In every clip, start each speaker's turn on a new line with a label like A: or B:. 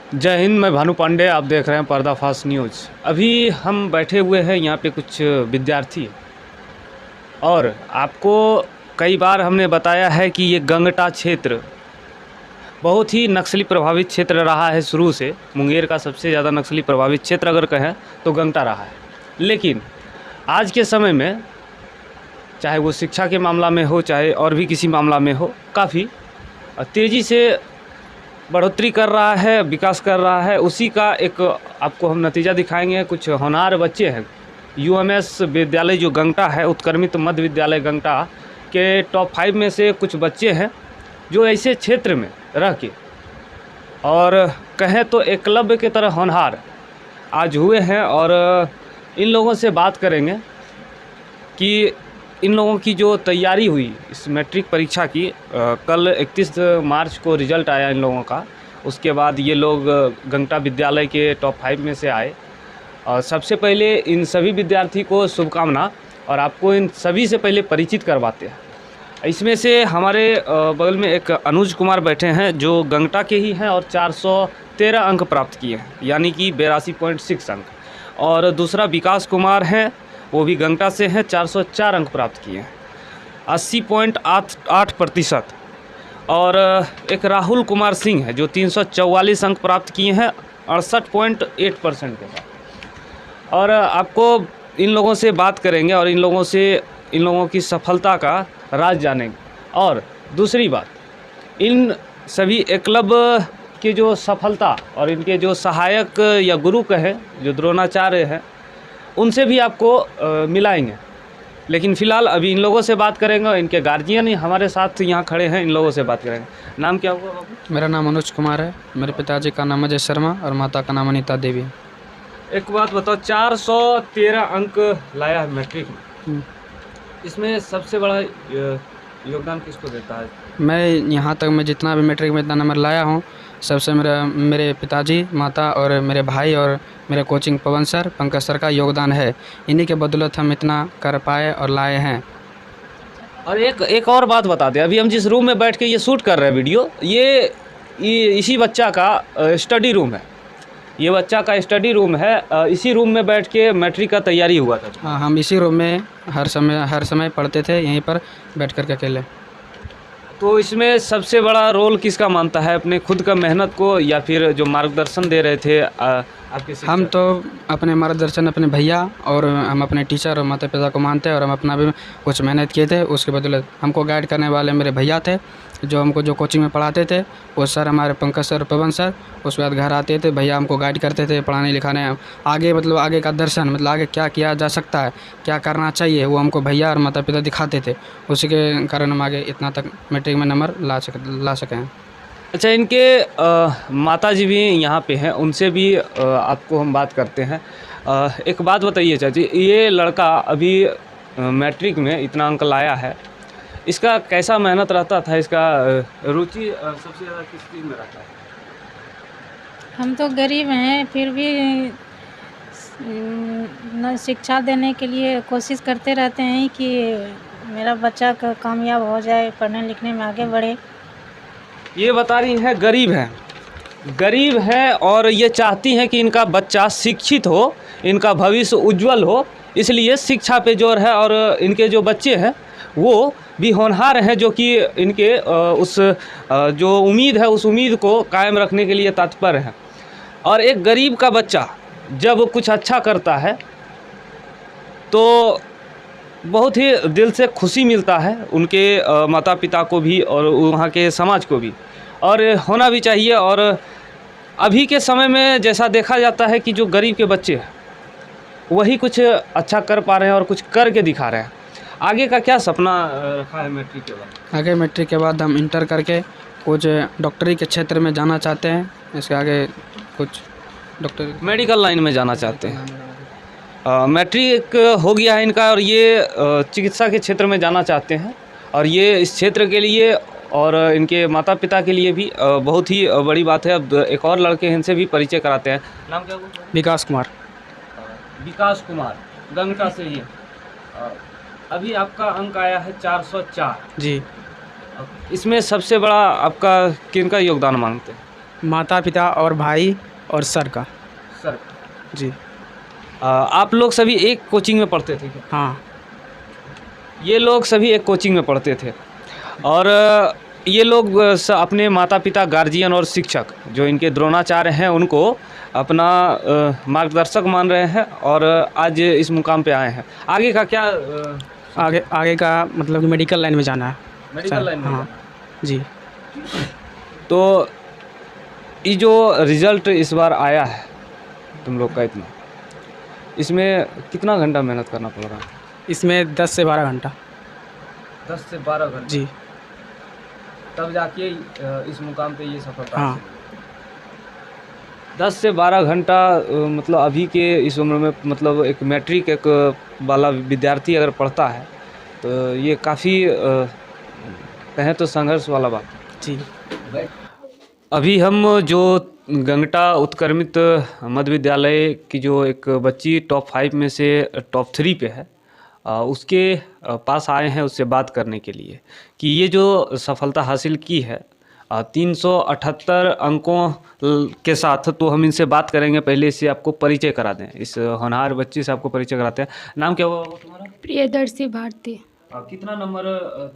A: जय हिंद। मैं भानु पांडे, आप देख रहे हैं पर्दाफाश न्यूज़। अभी हम बैठे हुए हैं यहाँ पे कुछ विद्यार्थी, और आपको कई बार हमने बताया है कि ये गंगटा क्षेत्र बहुत ही नक्सली प्रभावित क्षेत्र रहा है शुरू से। मुंगेर का सबसे ज़्यादा नक्सली प्रभावित क्षेत्र अगर कहें तो गंगटा रहा है। लेकिन आज के समय में चाहे वो शिक्षा के मामला में हो, चाहे और भी किसी मामला में हो, काफ़ी तेज़ी से बढ़ोतरी कर रहा है, विकास कर रहा है। उसी का एक आपको हम नतीजा दिखाएंगे। कुछ होनहार बच्चे हैं, यूएमएस विद्यालय जो गंगटा है, उत्क्रमित मध्य विद्यालय गंगटा के टॉप 5 में से कुछ बच्चे हैं जो ऐसे क्षेत्र में रह के और कहें तो एकलव्य की तरह होनहार आज हुए हैं। और इन लोगों से बात करेंगे कि इन लोगों की जो तैयारी हुई इस मैट्रिक परीक्षा की, कल 31 मार्च को रिज़ल्ट आया इन लोगों का। उसके बाद ये लोग गंगटा विद्यालय के टॉप 5 में से आए। और सबसे पहले इन सभी विद्यार्थी को शुभकामना, और आपको इन सभी से पहले परिचित करवाते हैं। इसमें से हमारे बगल में एक अनुज कुमार बैठे हैं जो गंगटा के ही हैं और 413 अंक प्राप्त किए हैं, यानी कि 82.6 अंक। और दूसरा विकास कुमार हैं, वो भी गंगटा से हैं, 404 अंक प्राप्त किए हैं, 80.8%। और एक राहुल कुमार सिंह है जो 344 अंक प्राप्त किए हैं, 68.8% के साथ। और आपको इन लोगों से बात करेंगे और इन लोगों की सफलता का राज जानेंगे। और दूसरी बात, इन सभी एकलव्य की जो सफलता और इनके जो सहायक या गुरु कहें, जो द्रोणाचार्य हैं, उनसे भी आपको मिलाएंगे। लेकिन फ़िलहाल अभी इन लोगों से बात करेंगे। इनके गार्जियन हमारे साथ यहाँ खड़े हैं, इन लोगों से बात करेंगे। नाम क्या हुआ बाबू?
B: मेरा नाम अनुज कुमार है। मेरे पिताजी का नाम अजय शर्मा और माता का नाम अनीता देवी।
A: एक बात बताओ, 413 अंक लाया है मैट्रिक में, इसमें सबसे बड़ा योगदान किसको देता है?
B: मैं यहाँ तक मैं जितना भी मैट्रिक में इतना नंबर लाया हूँ, सबसे मेरे पिताजी, माता और मेरे भाई और मेरे कोचिंग पवन सर, पंकज सर का योगदान है। इन्हीं के बदौलत हम इतना कर पाए और लाए हैं।
A: और एक और बात बता दें, अभी हम जिस रूम में बैठ के ये शूट कर रहे हैं वीडियो, ये इसी बच्चा का स्टडी रूम है। ये बच्चा का स्टडी रूम है। इसी रूम में बैठ के मैट्रिक का तैयारी हुआ था।
B: हाँ, हम इसी रूम में हर समय पढ़ते थे, यहीं पर बैठ कर के अकेले।
A: तो इसमें सबसे बड़ा रोल किसका मानता है? अपने खुद का मेहनत को, या फिर जो मार्गदर्शन दे रहे थे आपके शिक्षक?
B: हम तो अपने मार्गदर्शन अपने भैया और हम अपने टीचर और माता पिता को मानते हैं, और हम अपना भी कुछ मेहनत किए थे। उसके बदले हमको गाइड करने वाले मेरे भैया थे, जो हमको जो कोचिंग में पढ़ाते थे। वो सर हमारे पंकज सर, पवन सर। उसके बाद घर आते थे, भैया हमको गाइड करते थे, पढ़ाने लिखाने, आगे का दर्शन, आगे क्या किया जा सकता है, क्या करना चाहिए, वो हमको भैया और माता पिता दिखाते थे। उसी के कारण हम आगे इतना तक मैट्रिक में नंबर ला सके हैं।
A: अच्छा, इनके माता जी भी यहाँ पे हैं, उनसे भी आपको हम बात करते हैं। एक बात बताइए चाची, ये लड़का अभी मैट्रिक में इतना अंक लाया है, इसका कैसा मेहनत रहता था? इसका रुचि सबसे ज़्यादा किस चीज़ में रहता है?
C: हम तो गरीब हैं, फिर भी शिक्षा देने के लिए कोशिश करते रहते हैं कि मेरा बच्चा कामयाब हो जाए, पढ़ने लिखने में आगे बढ़े।
A: ये बता रही हैं गरीब है और ये चाहती हैं कि इनका बच्चा शिक्षित हो, इनका भविष्य उज्जवल हो, इसलिए शिक्षा पे जोर है। और इनके जो बच्चे हैं वो भी होनहार हैं, जो कि इनके जो उम्मीद है उस उम्मीद को कायम रखने के लिए तत्पर हैं। और एक गरीब का बच्चा जब कुछ अच्छा करता है तो बहुत ही दिल से खुशी मिलता है, उनके माता पिता को भी और वहाँ के समाज को भी, और होना भी चाहिए। और अभी के समय में जैसा देखा जाता है कि जो गरीब के बच्चे हैं वही कुछ अच्छा कर पा रहे हैं और कुछ करके दिखा रहे हैं। आगे का क्या सपना रखा है मैट्रिक के बाद?
B: आगे मैट्रिक के बाद हम इंटर करके कुछ डॉक्टरी के क्षेत्र में जाना चाहते हैं। इसके आगे कुछ डॉक्टरी
A: मेडिकल लाइन में जाना चाहते हैं। मैट्रिक हो गया है इनका और ये चिकित्सा के क्षेत्र में जाना चाहते हैं। और ये इस क्षेत्र के लिए और इनके माता पिता के लिए भी बहुत ही बड़ी बात है। अब एक और लड़के हैं, इनसे भी परिचय कराते हैं। नाम क्या हुआ?
B: विकास कुमार।
A: विकास कुमार, गंगटा से ही। अभी आपका अंक आया है 404
B: जी।
A: इसमें सबसे बड़ा आपका किनका योगदान मांगते हैं?
B: माता पिता और भाई और सर का।
A: सर
B: जी
A: आप लोग सभी एक कोचिंग में पढ़ते थे क्या?
B: हाँ।
A: ये लोग सभी एक कोचिंग में पढ़ते थे और ये लोग अपने माता पिता, गार्जियन और शिक्षक जो इनके द्रोणाचार्य हैं उनको अपना मार्गदर्शक मान रहे हैं और आज इस मुकाम पे आए हैं। आगे का क्या
B: आगे का मतलब कि मेडिकल लाइन में जाना है।
A: मेडिकल लाइन में
B: हाँ जी।
A: तो ये जो रिज़ल्ट इस बार आया है तुम लोग का, इतना इसमें कितना घंटा मेहनत करना पड़ रहा है?
B: इसमें 10 से 12 घंटा।
A: 10 से 12 घंटे
B: जी
A: तब जाके इस मुकाम पे ये सफलता
B: हाँ।
A: हासिल हुई। 10 से 12 घंटा मतलब अभी के इस उम्र में मतलब एक मैट्रिक एक वाला विद्यार्थी अगर पढ़ता है तो ये काफ़ी कहें तो संघर्ष वाला बात है।
B: जी।
A: अभी हम जो गंगटा उत्क्रमित मध्य विद्यालय की जो एक बच्ची टॉप 5 में से टॉप 3 पे है उसके पास आए हैं उससे बात करने के लिए कि ये जो सफलता हासिल की है 378 अंकों के साथ। तो हम इनसे बात करेंगे। पहले इससे आपको परिचय करा दें, इस होनहार बच्ची से आपको परिचय कराते हैं। नाम क्या हुआ तुम्हारा?
D: प्रियदर्शी भारती।
A: कितना नंबर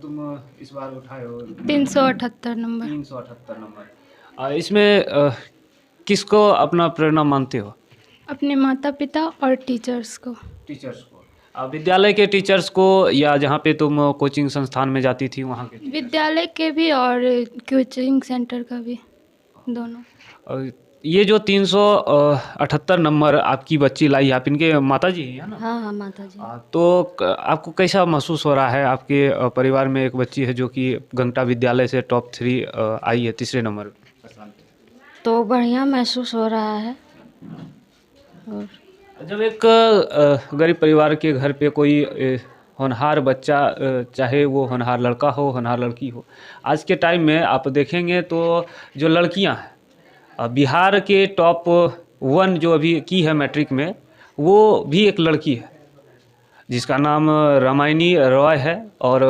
A: तुम इस बार उठाए हो?
D: 378 नंबर।
A: 378 नंबर। इसमें किसको अपना प्रेरणा मानते हो?
D: अपने माता पिता और टीचर्स को।
A: टीचर्स को, विद्यालय के टीचर्स को या जहाँ पे तुम कोचिंग संस्थान में जाती थी वहाँ के?
D: विद्यालय के भी और कोचिंग सेंटर का भी, दोनों।
A: ये जो 378 नंबर आपकी बच्ची लाई, आप इनके माता जी है ना?
D: हाँ हाँ माता जी।
A: तो आपको कैसा महसूस हो रहा है? आपके परिवार में एक बच्ची है जो कि गंगटा विद्यालय से टॉप 3 आई है, तीसरे नंबर पर।
D: तो बढ़िया महसूस हो रहा है। और
A: जब एक गरीब परिवार के घर पे कोई होनहार बच्चा, चाहे वो होनहार लड़का हो होनहार लड़की हो, आज के टाइम में आप देखेंगे तो जो लड़कियां हैं बिहार के टॉप 1 जो अभी की है मैट्रिक में, वो भी एक लड़की है जिसका नाम रामायणी रॉय है और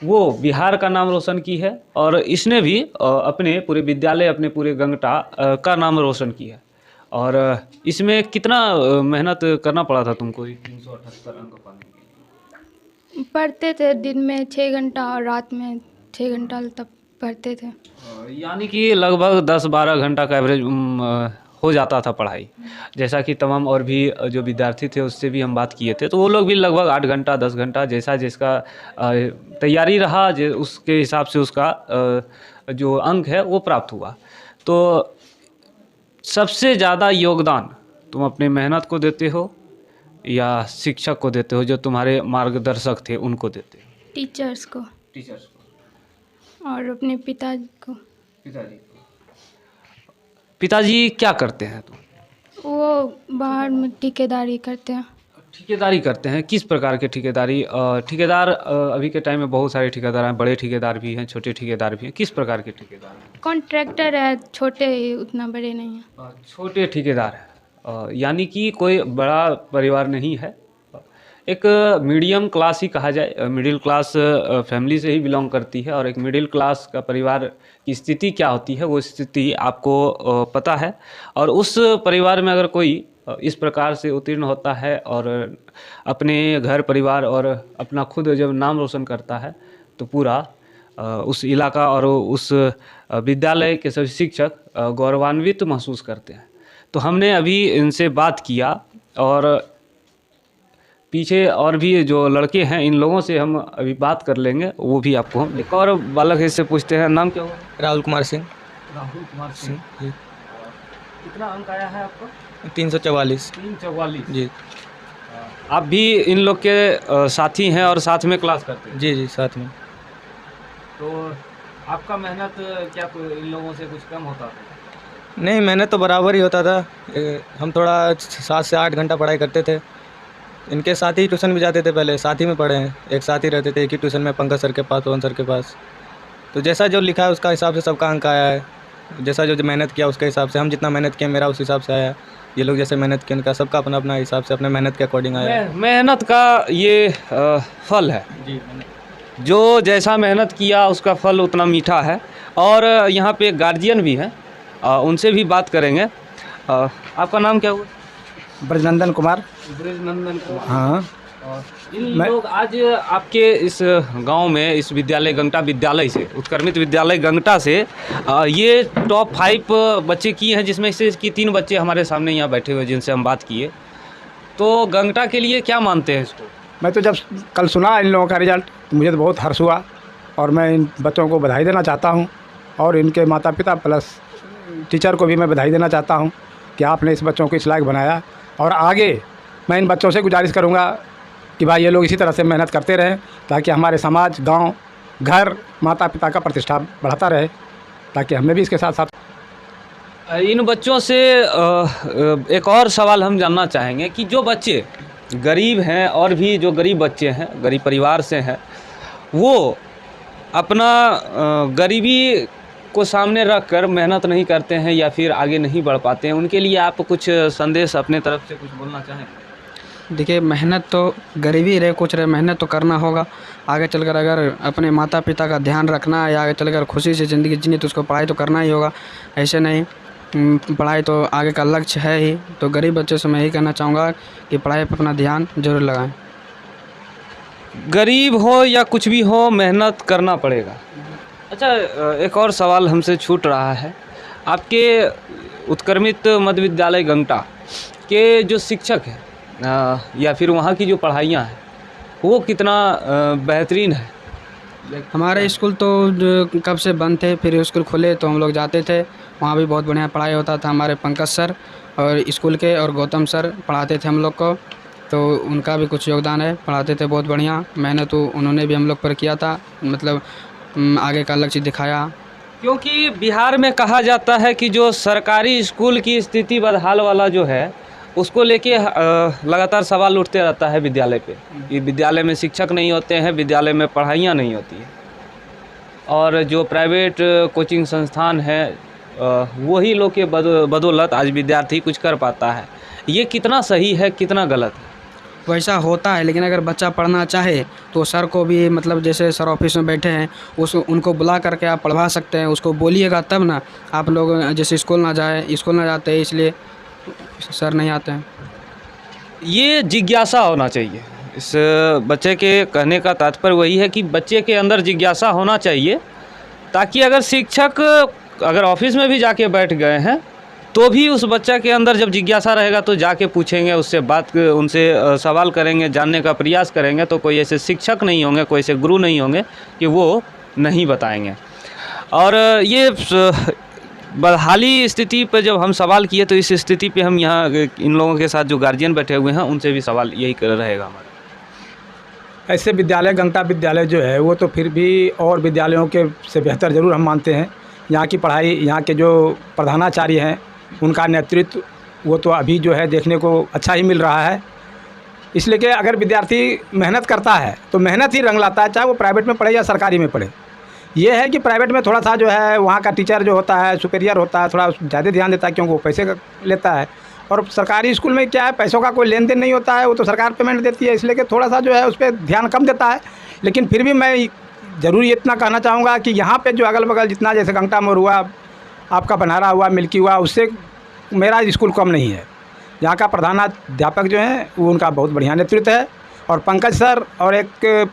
A: वो बिहार का नाम रोशन की है और इसने भी अपने पूरे विद्यालय, अपने पूरे गंगटा का नाम रोशन किया है। और इसमें कितना मेहनत करना पड़ा था तुमको 378 अंक पाने के लिए?
D: पढ़ते थे दिन में 6 घंटा और रात में 6 घंटा तब पढ़ते थे।
A: यानी कि लगभग 10-12 घंटा का एवरेज हो जाता था पढ़ाई। जैसा कि तमाम और भी जो विद्यार्थी थे उससे भी हम बात किए थे तो वो लोग भी लगभग 8 घंटा 10 घंटा जैसा जिसका तैयारी रहा उसके हिसाब से उसका जो अंक है वो प्राप्त हुआ। तो सबसे ज़्यादा योगदान तुम अपने मेहनत को देते हो या शिक्षक को देते हो जो तुम्हारे मार्गदर्शक थे उनको देते हो?
D: टीचर्स को।
A: टीचर्स को
D: और अपने पिताजी को।
A: पिताजी को। पिताजी क्या करते हैं तुम?
D: वो बाहर में ठेकेदारी करते हैं।
A: ठेकेदारी करते हैं? किस प्रकार के ठेकेदारी? ठेकेदार अभी के टाइम में बहुत सारे ठेकेदार हैं, बड़े ठेकेदार भी हैं, छोटे ठेकेदार भी हैं। किस प्रकार के ठेकेदार हैं?
D: कॉन्ट्रैक्टर है, छोटे उतना बड़े नहीं हैं।
A: छोटे ठेकेदार हैं, यानी कि कोई बड़ा परिवार नहीं है, एक मीडियम क्लास ही कहा जाए। मिडिल क्लास फैमिली से ही बिलोंग करती है और एक मिडिल क्लास का परिवार की स्थिति क्या होती है वो स्थिति आपको पता है। और उस परिवार में अगर कोई इस प्रकार से उत्तीर्ण होता है और अपने घर परिवार और अपना खुद जब नाम रोशन करता है तो पूरा उस इलाका और उस विद्यालय के सभी शिक्षक गौरवान्वित महसूस करते हैं। तो हमने अभी इनसे बात किया और पीछे और भी जो लड़के हैं इन लोगों से हम अभी बात कर लेंगे, वो भी आपको हम एक और बालक है इससे पूछते हैं। नाम क्या हुआ?
B: राहुल कुमार सिंह।
A: राहुल कुमार सिंह। कितना अंक आया है आपको?
B: 344।
A: 344
B: जी।
A: आप भी इन लोग के साथी हैं और साथ में क्लास करते हैं?
B: जी जी साथ में।
A: तो आपका मेहनत क्या इन लोगों से कुछ कम होता था?
B: नहीं, मेहनत तो बराबर ही होता था। हम थोड़ा 7 से 8 घंटा पढ़ाई करते थे। इनके साथ ही ट्यूशन भी जाते थे, पहले साथ ही में पढ़े हैं, एक साथ ही रहते थे, एक ही ट्यूशन में, पंकज सर के पास, पवन सर के पास। तो जैसा जो लिखा है उसका हिसाब से सबका अंक आया है। जैसा जो मेहनत किया उसके हिसाब से, हम जितना मेहनत किया मेरा उस हिसाब से आया। ये लोग जैसे मेहनत किया उनका सबका अपना अपना हिसाब से अपने मेहनत के अकॉर्डिंग आया।
A: मेहनत का ये फल है
B: जी।
A: जो जैसा मेहनत किया उसका फल उतना मीठा है। और यहाँ पे गार्जियन भी है उनसे भी बात करेंगे। आपका नाम क्या हुआ?
E: ब्रजनंदन कुमार।
A: ब्रजनंदन कुमार।
E: हाँ,
A: इन लोग आज आपके इस गांव में, इस विद्यालय गंगटा विद्यालय से, उत्क्रमित विद्यालय गंगटा से ये टॉप 5 बच्चे किए हैं, जिसमें से कि 3 बच्चे हमारे सामने यहाँ बैठे हुए जिनसे हम बात किए। तो गंगटा के लिए क्या मानते हैं इसको?
E: मैं तो जब कल सुना इन लोगों का रिजल्ट तो मुझे तो बहुत हर्ष हुआ और मैं इन बच्चों को बधाई देना चाहता हूँ और इनके माता पिता प्लस टीचर को भी मैं बधाई देना चाहता हूँ कि आपने इस बच्चों को इस लायक बनाया। और आगे मैं इन बच्चों से गुजारिश करूँगा कि भाई ये लोग इसी तरह से मेहनत करते रहें ताकि हमारे समाज, गांव, घर, माता पिता का प्रतिष्ठा बढ़ता रहे, ताकि हमें भी इसके साथ साथ।
A: इन बच्चों से एक और सवाल हम जानना चाहेंगे कि जो बच्चे गरीब हैं और भी जो गरीब बच्चे हैं, गरीब परिवार से हैं, वो अपना गरीबी को सामने रख कर मेहनत नहीं करते हैं या फिर आगे नहीं बढ़ पाते हैं, उनके लिए आप कुछ संदेश अपने तरफ से कुछ बोलना चाहेंगे?
B: देखिए, मेहनत तो गरीबी रहे कुछ रहे, मेहनत तो करना होगा। आगे चलकर अगर अपने माता पिता का ध्यान रखना है या आगे चलकर खुशी से ज़िंदगी जीनी तो उसको पढ़ाई तो करना ही होगा। ऐसे नहीं, पढ़ाई तो आगे का लक्ष्य है ही। तो गरीब बच्चों से मैं यही कहना चाहूँगा कि पढ़ाई पर अपना ध्यान जरूर लगाएं।
A: गरीब हो या कुछ भी हो, मेहनत करना पड़ेगा। अच्छा, एक और सवाल हमसे छूट रहा है। आपके उत्क्रमित मध्य विद्यालय गंगटा के जो शिक्षक हैं या फिर वहाँ की जो पढ़ाइयाँ हैं वो कितना बेहतरीन है?
B: हमारे स्कूल तो जो कब से बंद थे, फिर स्कूल खुले तो हम लोग जाते थे, वहाँ भी बहुत बढ़िया पढ़ाई होता था। हमारे पंकज सर और स्कूल के और गौतम सर पढ़ाते थे हम लोग को, तो उनका भी कुछ योगदान है। पढ़ाते थे बहुत बढ़िया, मेहनत उन्होंने भी हम लोग पर किया था, मतलब आगे का लक्ष्य दिखाया।
A: क्योंकि बिहार में कहा जाता है कि जो सरकारी स्कूल की स्थिति बदहाल वाला जो है उसको लेके लगातार सवाल उठते रहता है विद्यालय पे, कि विद्यालय में शिक्षक नहीं होते हैं, विद्यालय में पढ़ाइयाँ नहीं होती है, और जो प्राइवेट कोचिंग संस्थान है वही लोग के बदौलत आज विद्यार्थी कुछ कर पाता है। ये कितना सही है, कितना गलत है?
B: वैसा होता है, लेकिन अगर बच्चा पढ़ना चाहे तो सर को भी, मतलब जैसे सर ऑफिस में बैठे हैं उनको बुला करके आप पढ़वा सकते हैं। उसको बोलिएगा तब ना, आप लोग जैसे स्कूल ना जाते हैं इसलिए सर नहीं आते हैं।
A: ये जिज्ञासा होना चाहिए। इस बच्चे के कहने का तात्पर्य वही है कि बच्चे के अंदर जिज्ञासा होना चाहिए, ताकि अगर शिक्षक अगर ऑफिस में भी जाके बैठ गए हैं तो भी उस बच्चा के अंदर जब जिज्ञासा रहेगा तो जाके पूछेंगे, उससे उनसे सवाल करेंगे, जानने का प्रयास करेंगे, तो कोई ऐसे शिक्षक नहीं होंगे, कोई ऐसे गुरु नहीं होंगे कि वो नहीं बताएंगे। और ये बदहाली स्थिति पर जब हम सवाल किए तो इस स्थिति पे हम यहाँ इन लोगों के साथ जो गार्जियन बैठे हुए हैं उनसे भी सवाल यही रहेगा हमारा।
E: ऐसे विद्यालय, गंगटा विद्यालय जो है वो तो फिर भी और विद्यालयों के से बेहतर ज़रूर हम मानते हैं। यहाँ की पढ़ाई, यहाँ के जो प्रधानाचार्य हैं उनका नेतृत्व वो तो अभी जो है देखने को अच्छा ही मिल रहा है। इसलिए कि अगर विद्यार्थी मेहनत करता है तो मेहनत ही रंग लाता है, चाहे वो प्राइवेट में पढ़े या सरकारी में पढ़े। ये है कि प्राइवेट में थोड़ा सा जो है वहाँ का टीचर जो होता है, सुपीरियर होता है, थोड़ा ज़्यादा ध्यान देता है क्योंकि वो पैसे लेता है। और सरकारी स्कूल में क्या है, पैसों का कोई लेन देन नहीं होता है, वो तो सरकार पेमेंट देती है, इसलिए कि थोड़ा सा जो है उस पर ध्यान कम देता है। लेकिन फिर भी मैं ज़रूर इतना कहना चाहूँगा कि यहाँ पे जो अगल बगल जितना, जैसे गंगटा मोड़ हुआ, आपका बनहारा हुआ, मिल्की हुआ, उससे मेरा स्कूल कम नहीं है। यहाँ का प्रधानाध्यापक जो हैं वो उनका बहुत बढ़िया नेतृत्व है, और पंकज सर और एक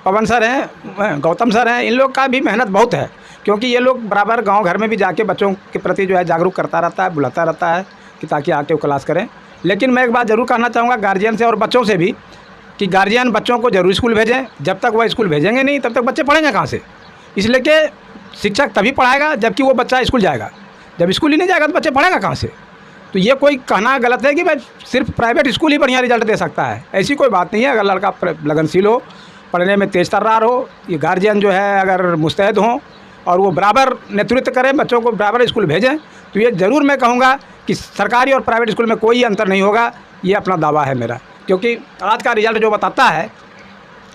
E: पवन सर हैं, गौतम सर हैं, इन लोग का भी मेहनत बहुत है, क्योंकि ये लोग बराबर गांव घर में भी जाके बच्चों के प्रति जो है जागरूक करता रहता है, बुलाता रहता है कि ताकि आके वो क्लास करें। लेकिन मैं एक बात ज़रूर कहना चाहूँगा गार्जियन से और बच्चों से भी कि गार्जियन बच्चों को ज़रूर स्कूल भेजें। जब तक वह स्कूल भेजेंगे नहीं तब तक बच्चे पढ़ेंगे कहाँ से? इसलिए कि शिक्षक तभी पढ़ाएगा जबकि वो बच्चा स्कूल जाएगा। जब स्कूल ही नहीं जाएगा तो बच्चे पढ़ेगा कहाँ से? तो ये कोई कहना गलत है कि भाई सिर्फ प्राइवेट स्कूल ही बढ़िया रिजल्ट दे सकता है, ऐसी कोई बात नहीं है। अगर लड़का लगनशील हो, पढ़ने में तेज़ तर्रार हो, ये गार्जियन जो है अगर मुस्तैद हों और वो बराबर नेतृत्व करें, बच्चों को बराबर स्कूल भेजें, तो ये ज़रूर मैं कहूँगा कि सरकारी और प्राइवेट स्कूल में कोई अंतर नहीं होगा। ये अपना दावा है मेरा, क्योंकि आज का रिज़ल्ट जो बताता है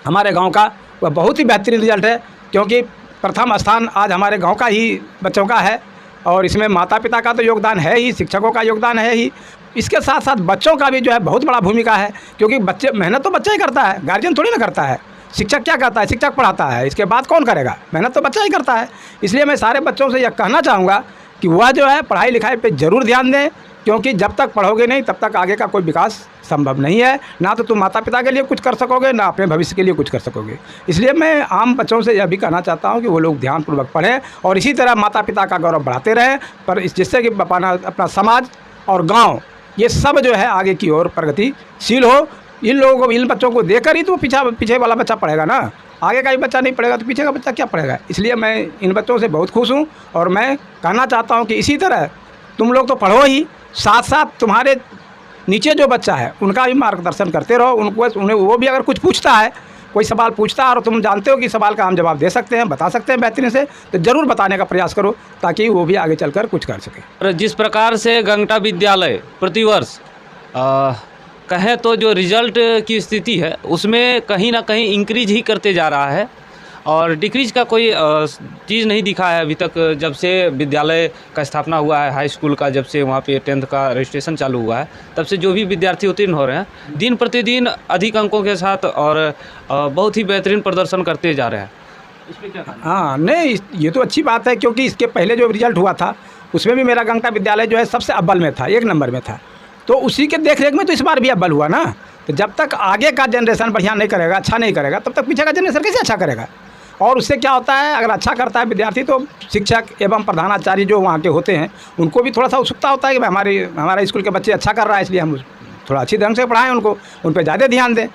E: हमारे गांव का, वह बहुत ही बेहतरीन रिज़ल्ट है, क्योंकि प्रथम स्थान आज हमारे गांव का ही बच्चों का है। और इसमें माता पिता का तो योगदान है ही, शिक्षकों का योगदान है ही, इसके साथ साथ बच्चों का भी जो है बहुत बड़ा भूमिका है, क्योंकि बच्चे मेहनत तो बच्चा ही करता है, गार्जियन थोड़ी ना करता है। शिक्षक क्या करता है? शिक्षक पढ़ाता है, इसके बाद कौन करेगा? मेहनत तो बच्चा ही करता है। इसलिए मैं सारे बच्चों से यह कहना चाहूँगा कि वह जो है पढ़ाई लिखाई पे ज़रूर ध्यान दें, क्योंकि जब तक पढ़ोगे नहीं तब तक आगे का कोई विकास संभव नहीं है। ना तो तुम माता पिता के लिए कुछ कर सकोगे, ना अपने भविष्य के लिए कुछ कर सकोगे। इसलिए मैं आम बच्चों से यह भी कहना चाहता हूँ कि वो लोग ध्यानपूर्वक पढ़ें और इसी तरह माता पिता का गौरव बढ़ाते रहें, पर जिससे कि अपना समाज और गाँव ये सब जो है आगे की ओर प्रगतिशील हो। इन लोगों को, इन बच्चों को देकर ही तो पीछे वाला बच्चा पढ़ेगा ना। आगे का ही बच्चा नहीं पढ़ेगा तो पीछे का बच्चा क्या पढ़ेगा। इसलिए मैं इन बच्चों से बहुत खुश हूँ और मैं कहना चाहता हूँ कि इसी तरह तुम लोग तो पढ़ो ही, साथ साथ तुम्हारे नीचे जो बच्चा है उनका भी मार्गदर्शन करते रहो। उन्हें वो भी अगर कुछ पूछता है, कोई सवाल पूछता है और तुम जानते हो कि सवाल का हम जवाब दे सकते हैं, बता सकते हैं बेहतरीन से, तो ज़रूर बताने का प्रयास करो ताकि वो भी आगे चलकर कुछ कर सके।
A: और जिस प्रकार से गंगटा विद्यालय प्रतिवर्ष कहें तो जो रिजल्ट की स्थिति है उसमें कहीं ना कहीं इंक्रीज ही करते जा रहा है और डिक्रीज का कोई चीज़ नहीं दिखा है अभी तक। जब से विद्यालय का स्थापना हुआ है, हाई स्कूल का, जब से वहाँ पे 10th का रजिस्ट्रेशन चालू हुआ है, तब से जो भी विद्यार्थी उत्तीर्ण हो रहे हैं दिन प्रतिदिन अधिक अंकों के साथ और बहुत ही बेहतरीन प्रदर्शन करते जा रहे हैं। इस पर क्या कहना?
E: हाँ, नहीं, ये तो अच्छी बात है, क्योंकि इसके पहले जो रिजल्ट हुआ था उसमें भी मेरा गंगटा विद्यालय जो है सबसे अव्वल में था, 1 नंबर में था। तो उसी के देख रेख में तो इस बार भी अव्वल हुआ ना। तो जब तक आगे का जनरेशन बढ़िया नहीं करेगा, अच्छा नहीं करेगा, तब तक पीछे का जनरेशन कैसे अच्छा करेगा। और उससे क्या होता है, अगर अच्छा करता है विद्यार्थी तो शिक्षक एवं प्रधानाचार्य जो वहाँ के होते हैं उनको भी थोड़ा सा उत्सुकता होता है कि हमारे स्कूल के बच्चे अच्छा कर रहा है, इसलिए हम थोड़ा अच्छी ढंग से पढ़ाएं उनको, उन पर ज़्यादा ध्यान दें।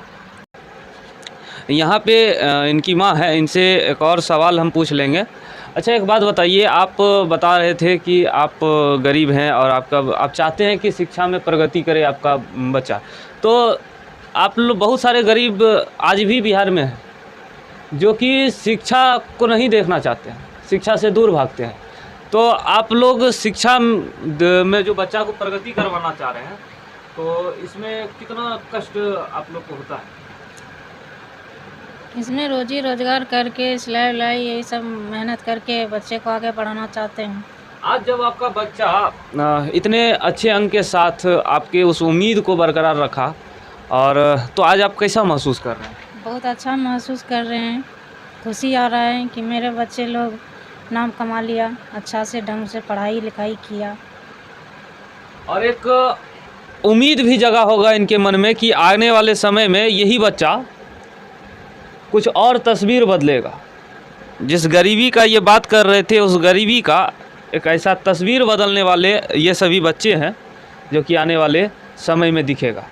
A: यहाँ पे इनकी माँ है, इनसे एक और सवाल हम पूछ लेंगे। अच्छा, एक बात बताइए, आप बता रहे थे कि आप गरीब हैं और आप चाहते हैं कि शिक्षा में प्रगति करे आपका बच्चा, तो आप लोग बहुत सारे गरीब आज भी बिहार में हैं जो कि शिक्षा को नहीं देखना चाहते हैं, शिक्षा से दूर भागते हैं। तो आप लोग शिक्षा में जो बच्चा को प्रगति करवाना चाह रहे हैं, तो इसमें कितना कष्ट आप लोग को होता है?
C: इसमें रोजी रोजगार करके सिलाई उलाई यही सब मेहनत करके बच्चे को आगे बढ़ाना चाहते हैं।
A: आज जब आपका बच्चा इतने अच्छे अंक के साथ आपके उस उम्मीद को बरकरार रखा, और तो आज आप कैसा महसूस कर रहे हैं?
C: बहुत अच्छा महसूस कर रहे हैं, खुशी आ रहा है कि मेरे बच्चे लोग नाम कमा लिया, अच्छा से ढंग से पढ़ाई लिखाई किया।
A: और एक उम्मीद भी जगा होगा इनके मन में कि आने वाले समय में यही बच्चा कुछ और तस्वीर बदलेगा। जिस गरीबी का ये बात कर रहे थे, उस गरीबी का एक ऐसा तस्वीर बदलने वाले ये सभी बच्चे हैं जो कि आने वाले समय में दिखेगा।